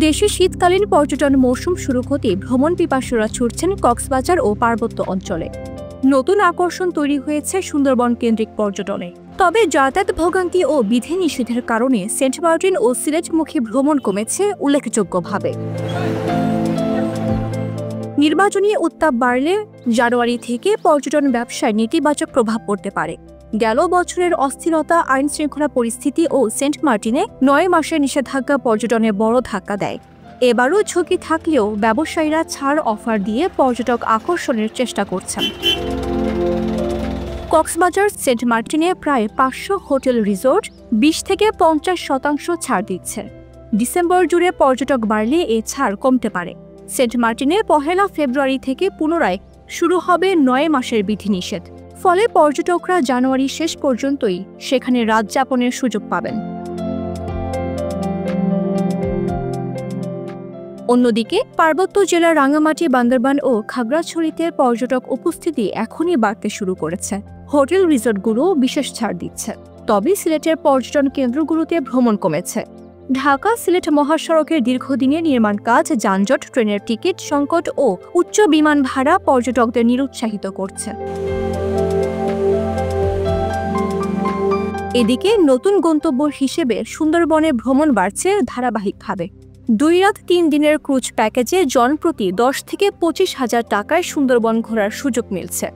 দেশে শীতকালীন পর্যটন মৌসুম শুরু হতেই ভ্রমণ পিপাসুরা ছুটছেন কক্সবাজার ও পার্বত্য অঞ্চলে। নতুন আকর্ষণ তৈরি হয়েছে সুন্দরবন কেন্দ্রিক পর্যটনে। তবে যাতায়াত ভোগান্তি ও বিধিনিষেধের কারণে সেন্ট মার্টিন ও সিলেটমুখী ভ্রমণ কমেছে উল্লেখযোগ্যভাবে। নির্বাচনী উত্তাপ বাড়লে জানুয়ারি থেকে পর্যটন ব্যবসায় নেতিবাচক প্রভাব পড়তে পারে। গেল বছরের অস্থিরতা, আইন শৃঙ্খলা পরিস্থিতি ও সেন্ট মার্টিনে ৯ মাসের নিষেধাজ্ঞা পর্যটনে বড় ধাক্কা দেয়। এবারও ঝুঁকি থাকলেও ব্যবসায়ীরা ছাড় অফার দিয়ে পর্যটক আকর্ষণের চেষ্টা করছেন। কক্সবাজার সেন্ট মার্টিনে প্রায় ৫০০ হোটেল রিসোর্ট ২০ থেকে ৫০% ছাড় দিচ্ছে। ডিসেম্বর জুড়ে পর্যটক বাড়লে এ ছাড় কমতে পারে। সেন্ট মার্টিনে ১ ফেব্রুয়ারি থেকে পুনরায় শুরু হবে ৯ মাসের বিধিনিষেধ। ফলে পর্যটকরা জানুয়ারি শেষ পর্যন্তই সেখানে রাত যাপনের সুযোগ পাবেন। অন্যদিকে পার্বত্য জেলার রাঙ্গামাটি, বান্দরবান ও খাগড়াছড়িতে পর্যটক উপস্থিতি এখনই বাড়তে শুরু করেছে। হোটেল রিসোর্টগুলো বিশেষ ছাড় দিচ্ছে। তবে সিলেটের পর্যটন কেন্দ্রগুলোতে ভ্রমণ কমেছে। ঢাকা সিলেট মহাসড়কের দীর্ঘদিনের নির্মাণ কাজ, যানজট, ট্রেনের টিকিট সংকট ও উচ্চ বিমান ভাড়া পর্যটকদের নিরুৎসাহিত করছে। এদিকে নতুন গন্তব্য হিসেবে সুন্দরবনে ভ্রমণ বাড়ছে ধারাবাহিকভাবে। ২ রাত ৩ দিনের ক্রুজ প্যাকেজে জনপ্রতি ১০ থেকে ২৫ হাজার টাকায় সুন্দরবন ঘোরার সুযোগ মিলছে।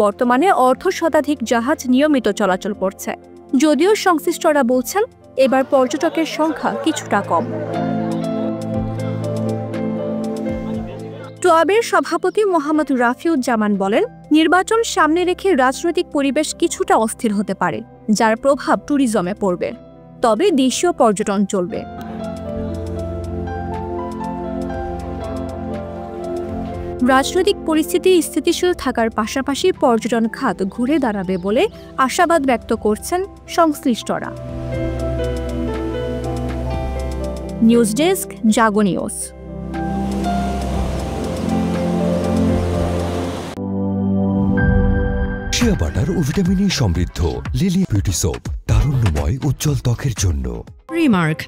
বর্তমানে অর্ধশতাধিক জাহাজ নিয়মিত চলাচল করছে। যদিও সংশ্লিষ্টরা বলছেন এবার পর্যটকের সংখ্যা কিছুটা কম। টোয়াবের সভাপতি মোহাম্মদ রাফিউজ্জামান বলেন, নির্বাচন সামনে রেখে রাজনৈতিক পরিবেশ কিছুটা অস্থির হতে পারে, যার প্রভাব ট্যুরিজমে পড়বে। তবে দেশীয় পর্যটন চলবে। রাজনৈতিক পরিস্থিতি স্থিতিশীল থাকার পাশাপাশি পর্যটন খাত ঘুরে দাঁড়াবে বলে আশাবাদ ব্যক্ত করছেন সংশ্লিষ্টরা। নিউজ ডেস্ক, জাগো নিউজ। শিয়া বাটার ও ভিটামিন ই সমৃদ্ধ লিলি বিউটি সোপ, তারুণ্যময় উজ্জ্বল ত্বকের জন্য। রিমার্ক,